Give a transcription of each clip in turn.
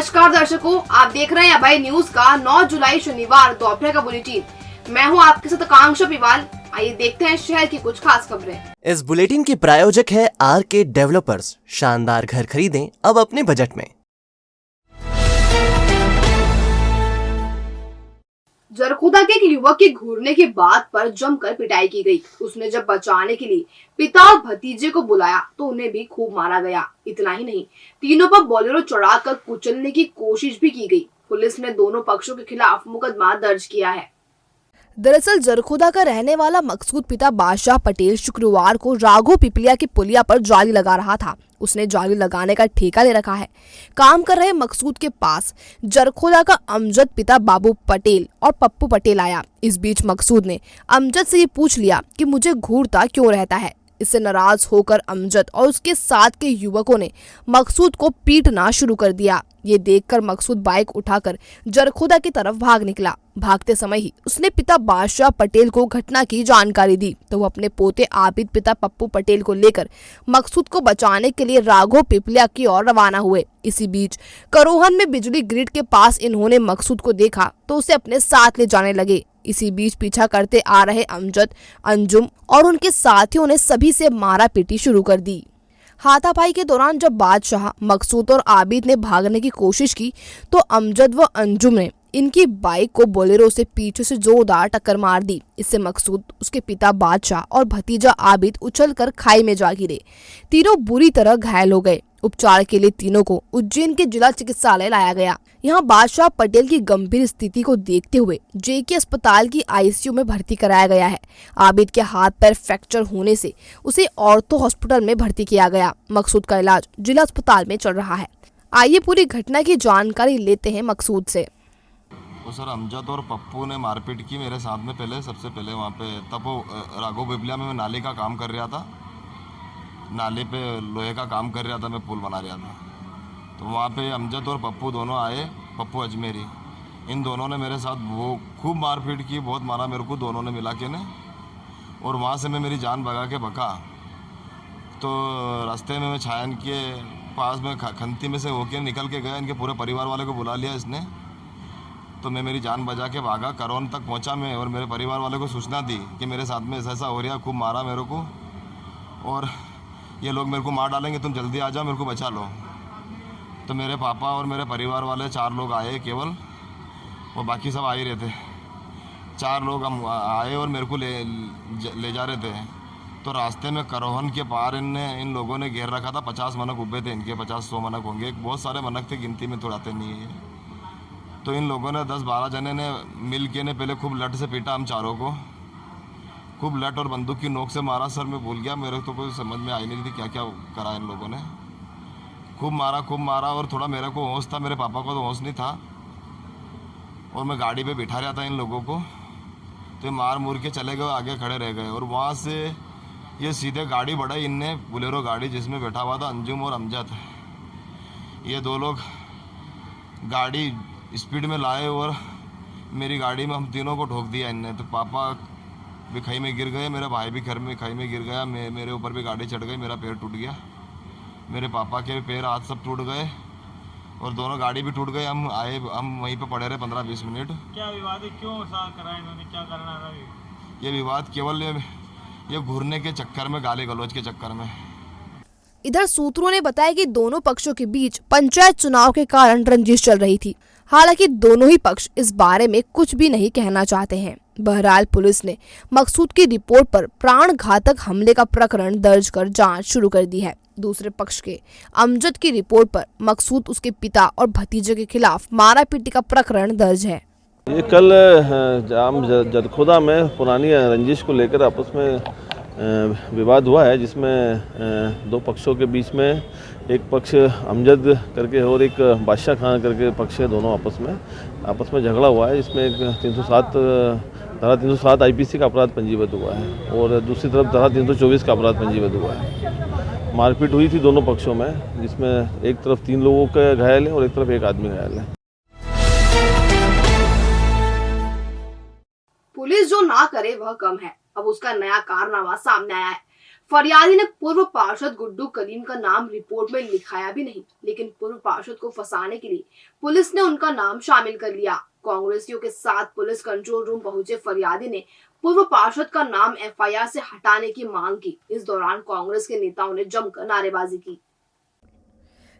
नमस्कार दर्शकों, आप देख रहे हैं अभय न्यूज का 9 जुलाई शनिवार दोपहर का बुलेटिन। मैं हूं आपके साथ आकांक्षा पिवाल। आइए देखते हैं शहर की कुछ खास खबरें। इस बुलेटिन के प्रायोजक है आरके डेवलपर्स। शानदार घर खरीदें अब अपने बजट में। जरखुदा के एक युवक के घूरने की बात पर जमकर पिटाई की गई। उसने जब बचाने के लिए पिता और भतीजे को बुलाया तो उन्हें भी खूब मारा गया। इतना ही नहीं, तीनों पर बोलेरो चढ़ाकर कुचलने की कोशिश भी की गई। पुलिस ने दोनों पक्षों के खिलाफ मुकदमा दर्ज किया है। दरअसल जरखुदा का रहने वाला मकसूद पिता बादशाह पटेल शुक्रवार को राघो पिपलिया की पुलिया पर जाली लगा रहा था। उसने जाली लगाने का ठेका ले रखा है। काम कर रहे मकसूद के पास जरखुदा का अमजद पिता बाबू पटेल और पप्पू पटेल आया। इस बीच मकसूद ने अमजद से ये पूछ लिया कि मुझे घूरता क्यों रहता है। इससे नाराज होकर अमजद और उसके साथ के युवकों ने मकसूद को पीटना शुरू कर दिया। ये देखकर मकसूद बाइक उठाकर जरखुदा की तरफ भाग निकला। भागते समय ही उसने पिता बादशाह पटेल को घटना की जानकारी दी तो वो अपने पोते आबिद पिता पप्पू पटेल को लेकर मकसूद को बचाने के लिए राघो पिपलिया की ओर रवाना हुए। इसी बीच करोहन में बिजली ग्रिड के पास इन्होंने मकसूद को देखा तो उसे अपने साथ ले जाने लगे। इसी बीच पीछा करते आ रहे अमजद, अंजुम और उनके साथियों ने सभी से मारा पीटी शुरू कर दी। हाथापाई के दौरान जब बादशाह, मकसूद और आबिद ने भागने की कोशिश की तो अमजद व अंजुम ने इनकी बाइक को बोलेरो से पीछे से जोरदार टक्कर मार दी। इससे मकसूद, उसके पिता बादशाह और भतीजा आबिद उछलकर खाई में जा गिरे। तीनों बुरी तरह घायल हो गए। उपचार के लिए तीनों को उज्जैन के जिला चिकित्सालय लाया गया। यहाँ बादशाह पटेल की गंभीर स्थिति को देखते हुए जेके अस्पताल की आईसीयू में भर्ती कराया गया है। आबिद के हाथ पैर फ्रैक्चर होने से उसे ऑर्थो हॉस्पिटल में भर्ती किया गया। मकसूद का इलाज जिला अस्पताल में चल रहा है। आइए पूरी घटना की जानकारी लेते हैं मकसूद से। तो सर, अमजद और पप्पू ने मारपीट की मेरे साथ में। सबसे पहले वहाँ पे तब वो राघो पिपलिया में मैं नाली का काम कर रहा था। नाले पे लोहे का काम कर रहा था, मैं पुल बना रहा था। तो वहाँ पे अमजद और पप्पू दोनों आए, पप्पू अजमेरी। इन दोनों ने मेरे साथ वो खूब मारपीट की, बहुत मारा मेरे को दोनों ने मिला के ने। और वहाँ से मैं मेरी जान भगा के भगा तो रास्ते में मैं छायन के पास में खंती में से होके निकल के गया। इनके पूरे परिवार वाले को बुला लिया इसने। तो मैं मेरी जान बचा के भागा, करौन तक पहुंचा मैं और मेरे परिवार वाले को सूचना दी कि मेरे साथ में ऐसा हो रहा, खूब मारा मेरे को और ये लोग मेरे को मार डालेंगे, तुम जल्दी आ जाओ, मेरे को बचा लो। तो मेरे पापा और मेरे परिवार वाले 4 लोग आए केवल, वो बाकी सब आ ही रहे थे। 4 लोग हम आए और मेरे को ले जा रहे थे। तो रास्ते में करोहन के पार इन लोगों ने घेर रखा था। 50 मनक उब्बे थे इनके, 50-100 मनक होंगे, बहुत सारे मनक थे, गिनती में थोड़ाते नहीं है। तो इन लोगों ने 10-12 जने ने मिल के ने पहले खूब लट से पीटा हम चारों को, खूब लट और बंदूक की नोक से मारा। सर मैं भूल गया, मेरे तो कोई समझ में आई नहीं थी क्या क्या करा इन लोगों ने। खूब मारा और थोड़ा मेरे को होश था, मेरे पापा को तो होश नहीं था। और मैं गाड़ी पे बिठा रहा था इन लोगों को। तो मार मुर के चले गए, आगे खड़े रह गए। और वहाँ से ये सीधे गाड़ी बढ़ाई इनने, बोलेरो गाड़ी जिसमें बैठा हुआ था अंजुम और अमजद। ये 2 लोग गाड़ी स्पीड में लाए और मेरी गाड़ी में हम तीनों को ठोक दिया इनने। तो पापा भी खाई में गिर गए, मेरा भाई भी घर में खाई में गिर गया, मेरे ऊपर भी गाड़ी चढ़ गई, मेरा पैर टूट गया। मेरे पापा के पैर हाथ सब टूट गए और दोनों गाड़ी भी टूट गई। हम वहीं पे पड़े रहे 15-20 मिनट। क्या विवाद है, क्यों ऐसा करा इन्होंने, क्या करना था? ये विवाद केवल ये घूरने के चक्कर में, गाली गलौज के चक्कर में। इधर सूत्रों ने बताया कि दोनों पक्षों के बीच पंचायत चुनाव के कारण रंजिश चल रही थी। हालांकि दोनों ही पक्ष इस बारे में कुछ भी नहीं कहना चाहते हैं। बहरहाल पुलिस ने मकसूद की रिपोर्ट पर प्राण घातक हमले का प्रकरण दर्ज कर जांच शुरू कर दी है। दूसरे पक्ष के अमजद की रिपोर्ट पर मकसूद, उसके पिता और भतीजे के खिलाफ मारापीटी का प्रकरण दर्ज है। ये कल जाम जरखुदा में पुरानी रंजिश को लेकर आपस में विवाद हुआ है, जिसमें 2 पक्षों के बीच में एक पक्ष अमजद करके और एक बादशाह खान करके पक्ष है। दोनों आपस में झगड़ा हुआ है, जिसमें एक 307 आईपीसी का अपराध पंजीबद्ध हुआ है और दूसरी तरफ धारा 324 का अपराध पंजीबद्ध हुआ है। मारपीट हुई थी दोनों पक्षों में, जिसमें एक तरफ 3 लोगों का घायल है और एक तरफ 1 आदमी घायल है। पुलिस जो ना करे वह कम है। अब उसका नया कारनामा सामने आया है। फरियादी ने पूर्व पार्षद गुड्डू कलीम का नाम रिपोर्ट में लिखाया भी नहीं, लेकिन पूर्व पार्षद को फंसाने के लिए पुलिस ने उनका नाम शामिल कर लिया। कांग्रेसियों के साथ पुलिस कंट्रोल रूम पहुंचे फरियादी ने पूर्व पार्षद का नाम एफआईआर से हटाने की मांग की। इस दौरान कांग्रेस के नेताओं ने जमकर नारेबाजी की।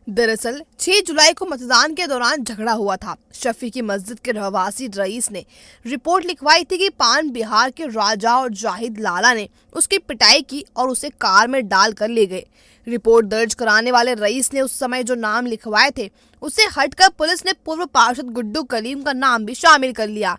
दरअसल 6 जुलाई को मतदान के दौरान झगड़ा हुआ था। शफी की मस्जिद के रहवासी रईस ने रिपोर्ट लिखवाई थी कि पान बिहार के राजा और जाहिद लाला ने उसकी पिटाई की और उसे कार में डालकर ले गए। रिपोर्ट दर्ज कराने वाले रईस ने उस समय जो नाम लिखवाए थे उसे हटकर पुलिस ने पूर्व पार्षद गुड्डू कलीम का नाम भी शामिल कर लिया।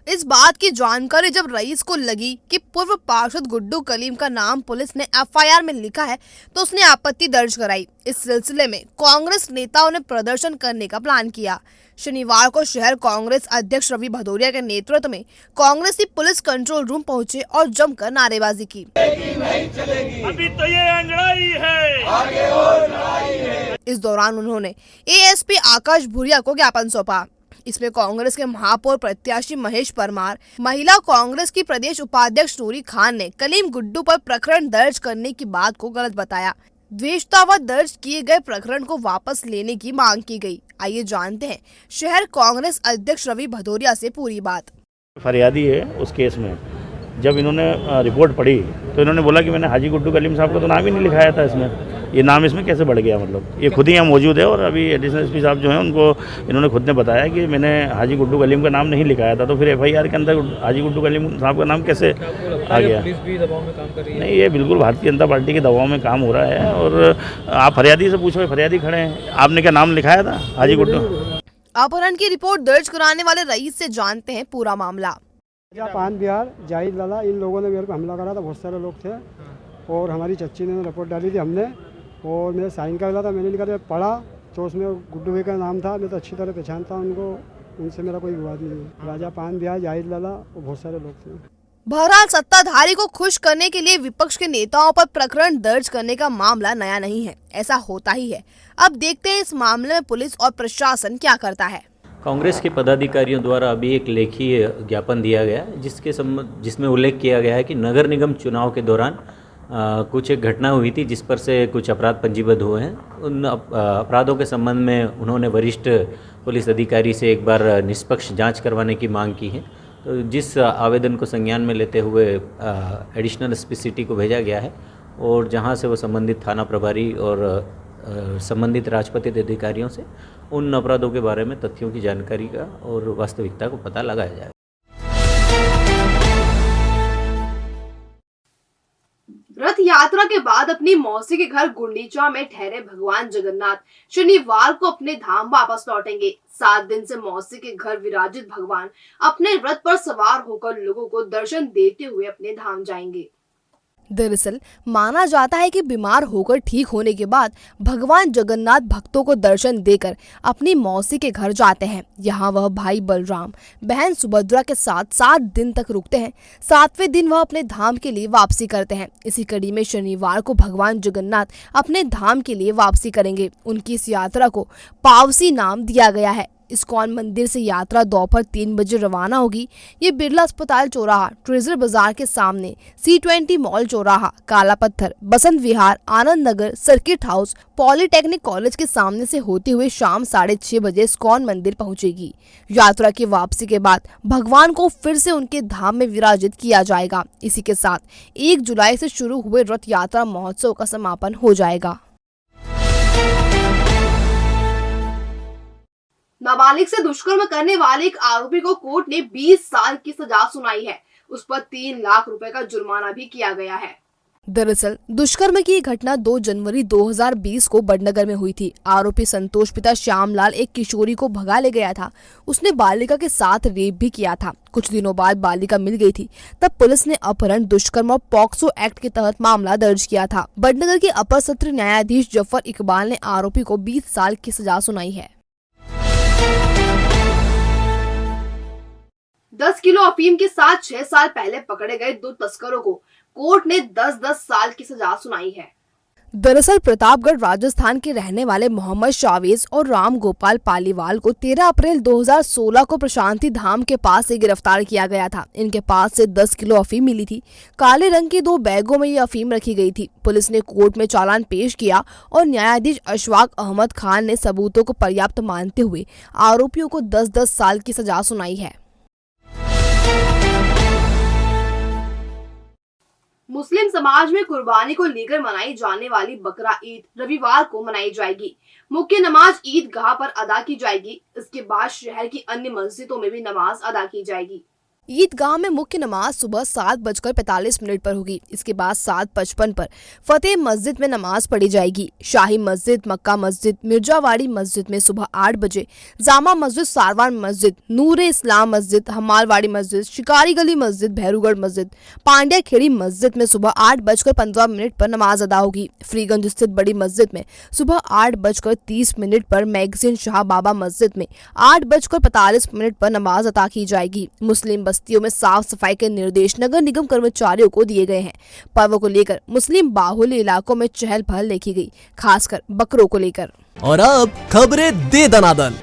इस बात की जानकारी जब रईस को लगी कि पूर्व पार्षद गुड्डू कलीम का नाम पुलिस ने एफआईआर में लिखा है तो उसने आपत्ति दर्ज कराई। इस सिलसिले में कांग्रेस नेताओं ने प्रदर्शन करने का प्लान किया। शनिवार को शहर कांग्रेस अध्यक्ष रवि भदौरिया के नेतृत्व में कांग्रेसी पुलिस कंट्रोल रूम पहुंचे और जमकर नारेबाजी की। अभी तो ये अंगड़ाई है, आगे और लड़ाई है। इस दौरान उन्होंने एएसपी आकाश भूरिया को ज्ञापन सौंपा। इसमें कांग्रेस के महापौर प्रत्याशी महेश परमार, महिला कांग्रेस की प्रदेश उपाध्यक्ष नूरी खान ने कलीम गुड्डू पर प्रकरण दर्ज करने की बात को गलत बताया। द्वेषतावत दर्ज किए गए प्रकरण को वापस लेने की मांग की गई। आइए जानते हैं शहर कांग्रेस अध्यक्ष रवि भदौरिया से पूरी बात। फरियादी है उस केस में, जब इन्होंने रिपोर्ट पढ़ी तो इन्होंने बोला कि मैंने हाजी गुड्डू कलीम साहब का तो नाम ही नहीं लिखाया था इसमें। ये नाम इसमें कैसे बढ़ गया? मतलब ये खुद ही यहाँ मौजूद है और अभी एडिशनल एसपी साहब जो हैं उनको इन्होंने खुद ने बताया कि मैंने हाजी गुड्डू कलीम का नाम नहीं लिखाया था। तो फिर एफआईआर के अंदर हाजी गुड्डू कलीम साहब का नाम कैसे आ गया? पुलिस भी दबाव में काम कर रही है। नहीं, ये बिल्कुल भारतीय जनता पार्टी के दबाव में काम हो रहा है। और आप फरियादी से पूछो, फरियादी खड़े हैं, आपने क्या नाम लिखाया था हाजी गुड्डू? अपहरण की रिपोर्ट दर्ज कराने वाले रईस से जानते हैं पूरा मामला। पान बिहार जाहिद लाला, इन लोगों ने मेरे को हमला करा था। बहुत सारे लोग थे और हमारी चच्ची ने रिपोर्ट डाली थी हमने, और मेरा साइन करा था। मैंने लिखा था, पढ़ा तो उसमें गुड्डू भाई का नाम था। मैं तो अच्छी तरह पहचानता उनको, उनसे मेरा कोई विवाद नहीं है। राजा पान बिहार जाहिद लाला और बहुत सारे लोग थे। बहरहाल सत्ताधारी को खुश करने के लिए विपक्ष के नेताओं पर प्रकरण दर्ज करने का मामला नया नहीं है, ऐसा होता ही है। अब देखते हैं इस मामले में पुलिस और प्रशासन क्या करता है। कांग्रेस के पदाधिकारियों द्वारा अभी एक लेखी ज्ञापन दिया गया जिसमें उल्लेख किया गया है कि नगर निगम चुनाव के दौरान कुछ एक घटना हुई थी जिस पर से कुछ अपराध पंजीबद्ध हुए हैं। उन अपराधों के संबंध में उन्होंने वरिष्ठ पुलिस अधिकारी से एक बार निष्पक्ष जांच करवाने की मांग की है। तो जिस आवेदन को संज्ञान में लेते हुए एडिशनल एसपी सिटी को भेजा गया है और जहां से वो संबंधित थाना प्रभारी और संबंधित राजपत्रित अधिकारियों से उन अपराधों के बारे में तथ्यों की जानकारी का और वास्तविकता को पता लगाया जाए। रथ यात्रा के बाद अपनी मौसी के घर गुंडीचा में ठहरे भगवान जगन्नाथ शनिवार को अपने धाम वापस लौटेंगे। 7 दिन से मौसी के घर विराजित भगवान अपने रथ पर सवार होकर लोगों को दर्शन देते हुए अपने धाम जाएंगे। दरअसल माना जाता है कि बीमार होकर ठीक होने के बाद भगवान जगन्नाथ भक्तों को दर्शन देकर अपनी मौसी के घर जाते हैं। यहाँ वह भाई बलराम, बहन सुभद्रा के साथ 7 दिन तक रुकते हैं। 7वें दिन वह अपने धाम के लिए वापसी करते हैं। इसी कड़ी में शनिवार को भगवान जगन्नाथ अपने धाम के लिए वापसी करेंगे। उनकी इस यात्रा को पावसी नाम दिया गया है। इस्कॉन मंदिर से यात्रा दोपहर 3 बजे रवाना होगी। ये बिरला अस्पताल चौराहा, ट्रेजर बाजार के सामने, C20 मॉल चौराहा, काला पत्थर, Basant Vihar, Anand Nagar, circuit house, polytechnic college के सामने से होते हुए शाम 6:30 बजे इस्कॉन मंदिर पहुंचेगी। यात्रा की वापसी के बाद भगवान को फिर से उनके धाम में विराजित किया जाएगा। इसी के साथ 1 जुलाई से शुरू हुए रथ यात्रा महोत्सव का समापन हो जाएगा। नाबालिग से दुष्कर्म करने वाले एक आरोपी को कोर्ट ने 20 साल की सजा सुनाई है। उस पर 3 लाख रुपए का जुर्माना भी किया गया है। दरअसल दुष्कर्म की घटना 2 जनवरी 2020 को बड़नगर में हुई थी। आरोपी संतोष पिता श्यामलाल एक किशोरी को भगा ले गया था। उसने बालिका के साथ रेप भी किया था। कुछ दिनों बाद बालिका मिल गई थी। तब पुलिस ने अपहरण, दुष्कर्म और पॉक्सो एक्ट के तहत मामला दर्ज किया था। बड़नगर के अपर सत्र न्यायाधीश जफर इकबाल ने आरोपी को 20 साल की सजा सुनाई है। 10 किलो अफीम के साथ 6 साल पहले पकड़े गए 2 तस्करों को कोर्ट ने 10-10 साल की सजा सुनाई है। दरअसल प्रतापगढ़ राजस्थान के रहने वाले मोहम्मद शावेज और राम गोपाल पालीवाल को 13 अप्रैल 2016 को प्रशांति धाम के पास से गिरफ्तार किया गया था। इनके पास से 10 किलो अफीम मिली थी। काले रंग की 2 बैगों में ये अफीम रखी गई थी। पुलिस ने कोर्ट में चालान पेश किया और न्यायाधीश अशफाक अहमद खान ने सबूतों को पर्याप्त मानते हुए आरोपियों को 10-10 साल की सजा सुनाई है। मुस्लिम समाज में कुर्बानी को लेकर मनाई जाने वाली बकरा ईद रविवार को मनाई जाएगी। मुख्य नमाज ईदगाह पर अदा की जाएगी। इसके बाद शहर की अन्य मस्जिदों में भी नमाज अदा की जाएगी। ईदगाह में मुख्य नमाज सुबह 7:45 पर होगी। इसके बाद 7:55 पर फतेह मस्जिद में नमाज पढ़ी जाएगी। शाही मस्जिद, मक्का मस्जिद, मिर्जावाड़ी मस्जिद में सुबह 8 बजे, जामा मस्जिद, सारवान मस्जिद, नूरे इस्लाम मस्जिद, हमालवाड़ी मस्जिद, शिकारी गली मस्जिद, भैरूगढ़ मस्जिद, पांड्या खेड़ी मस्जिद में सुबह 8:15 पर नमाज अदा होगी। फ्रीगंज स्थित बड़ी मस्जिद में सुबह 8:30 पर, मैगजीन शाह बाबा मस्जिद में 8:45 पर नमाज अदा की जाएगी। मुस्लिम बस्तियों में साफ सफाई के निर्देश नगर निगम कर्मचारियों को दिए गए हैं। पर्व को लेकर मुस्लिम बाहुल्य इलाकों में चहल पहल देखी गई, खासकर बकरों को लेकर। और अब खबरें दे दनादन।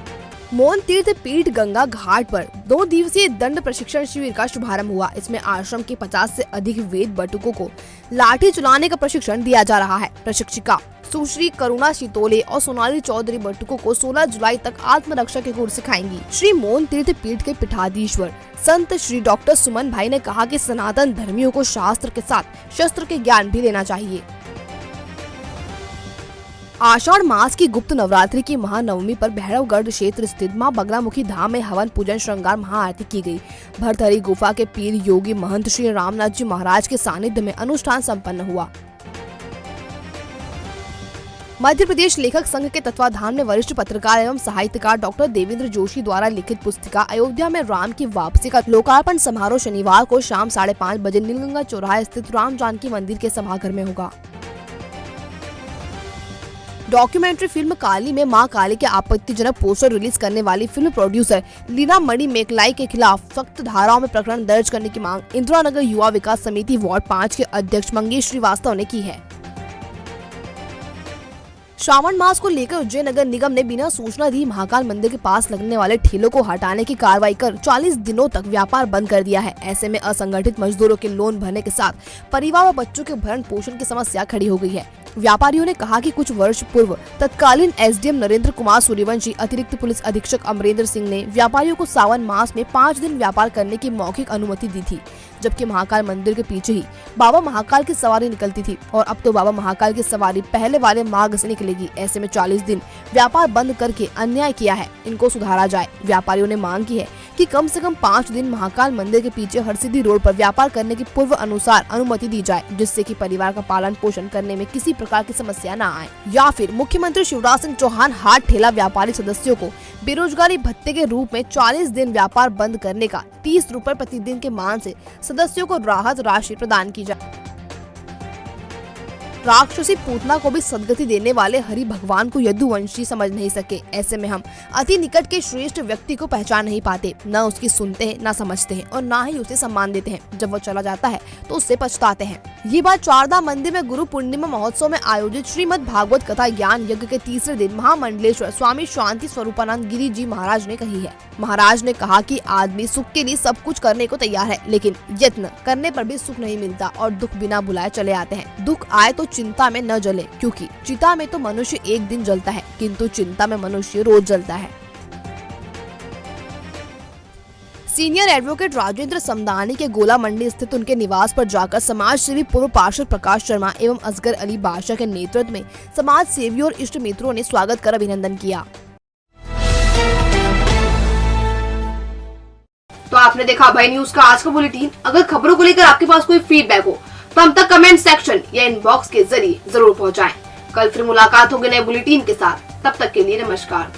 मौन तीर्थ पीठ गंगा घाट पर 2 दिवसीय दंड प्रशिक्षण शिविर का शुभारंभ हुआ। इसमें आश्रम के 50 से अधिक वेद बटुकों को लाठी चलाने का प्रशिक्षण दिया जा रहा है। प्रशिक्षिका सुश्री करुणा शितोले और सोनाली चौधरी बटुकों को 16 जुलाई तक आत्मरक्षा के गुर सिखाएंगी। श्री मौन तीर्थ पीठ के पीठाधीश्वर संत श्री डॉक्टर सुमन भाई ने कहा कि सनातन धर्मियों को शास्त्र के साथ शस्त्र के ज्ञान भी लेना चाहिए। आषाढ़ मास की गुप्त नवरात्रि की महानवमी पर भैरवगढ़ क्षेत्र स्थित मां बगलामुखी धाम में हवन पूजन श्रृंगार महाआरती की गई। भरथरी गुफा के पीर योगी महंत श्री रामनाथ जी महाराज के सानिध्य में अनुष्ठान संपन्न हुआ। मध्य प्रदेश लेखक संघ के तत्वाधान में वरिष्ठ पत्रकार एवं साहित्यकार डॉक्टर देवेंद्र जोशी द्वारा लिखित पुस्तिका अयोध्या में राम की वापसी का लोकार्पण समारोह शनिवार को शाम 5:30 बजे नीलगंगा चौराहे स्थित राम जानकी मंदिर के सभागार में होगा। डॉक्यूमेंट्री फिल्म काली में मां काली के आपत्तिजनक पोस्टर रिलीज करने वाली फिल्म प्रोड्यूसर लीना मणि मेकलाई के खिलाफ सख्त धाराओं में प्रकरण दर्ज करने की मांग इंदिरा नगर युवा विकास समिति वार्ड 5 के अध्यक्ष मंगेश श्रीवास्तव ने की है। श्रावण मास को लेकर उज्जैन नगर निगम ने बिना सूचना दी महाकाल मंदिर के पास लगने वाले ठेलों को हटाने की कार्रवाई कर 40 दिनों तक व्यापार बंद कर दिया है। ऐसे में असंगठित मजदूरों के लोन भरने के साथ परिवार व बच्चों के भरण पोषण की समस्या खड़ी हो गई है। व्यापारियों ने कहा कि कुछ वर्ष पूर्व तत्कालीन एसडीएम नरेंद्र कुमार सूर्यवंशी, अतिरिक्त पुलिस अधीक्षक अमरेंद्र सिंह ने व्यापारियों को सावन मास में 5 दिन व्यापार करने की मौखिक अनुमति दी थी, जबकि महाकाल मंदिर के पीछे ही बाबा महाकाल की सवारी निकलती थी और अब तो बाबा महाकाल की सवारी पहले वाले मार्ग से निकलेगी। ऐसे में 40 दिन व्यापार बंद करके अन्याय किया है, इनको सुधारा जाए। व्यापारियों ने मांग की है कि कम से कम 5 दिन महाकाल मंदिर के पीछे हरसिद्धि रोड पर व्यापार करने की पूर्व अनुसार अनुमति दी जाए, जिससे कि परिवार का पालन पोषण करने में किसी प्रकार की समस्या न आए। या फिर मुख्यमंत्री शिवराज सिंह चौहान हाट ठेला व्यापारी सदस्यों को बेरोजगारी भत्ते के रूप में 40 दिन व्यापार बंद करने का 30 रुपए प्रति दिन के मान से सदस्यों को राहत राशि प्रदान की जाए। राक्षसी पूतना को भी सदगति देने वाले हरि भगवान को यदुवंशी समझ नहीं सके। ऐसे में हम अति निकट के श्रेष्ठ व्यक्ति को पहचान नहीं पाते, न उसकी सुनते हैं, न समझते हैं और न ही उसे सम्मान देते हैं। जब वो चला जाता है तो उससे पछताते हैं। ये बात चारदा मंदिर में गुरु पूर्णिमा महोत्सव में आयोजित श्रीमद् भागवत कथा ज्ञान यज्ञ के तीसरे दिन महामंडलेश्वर स्वामी शांति स्वरूपानंद गिरी जी महाराज ने कही है। महाराज ने कहा कि आदमी सुख के लिए सब कुछ करने को तैयार है, लेकिन यत्न करने पर भी सुख नहीं मिलता और दुख बिना बुलाए चले आते हैं। दुख आए तो चिंता में न जले, क्योंकि चिता में तो मनुष्य एक दिन जलता है, किंतु चिंता में मनुष्य रोज जलता है। सीनियर एडवोकेट राजेंद्र समदानी के गोला मंडी स्थित उनके निवास पर जाकर समाज सेवी पूर्व पार्षद प्रकाश शर्मा एवं असगर अली बादशाह के नेतृत्व में समाज सेवियों और इष्ट मित्रों ने स्वागत कर अभिनंदन किया। तो आपने देखा भाई न्यूज का आज का बुलेटिन। अगर खबरों को लेकर आपके पास कोई फीडबैक हो तो हम तक कमेंट सेक्शन या इनबॉक्स के जरिए जरूर पहुंचाएं। कल फिर मुलाकात होगी नए बुलेटिन के साथ। तब तक के लिए नमस्कार।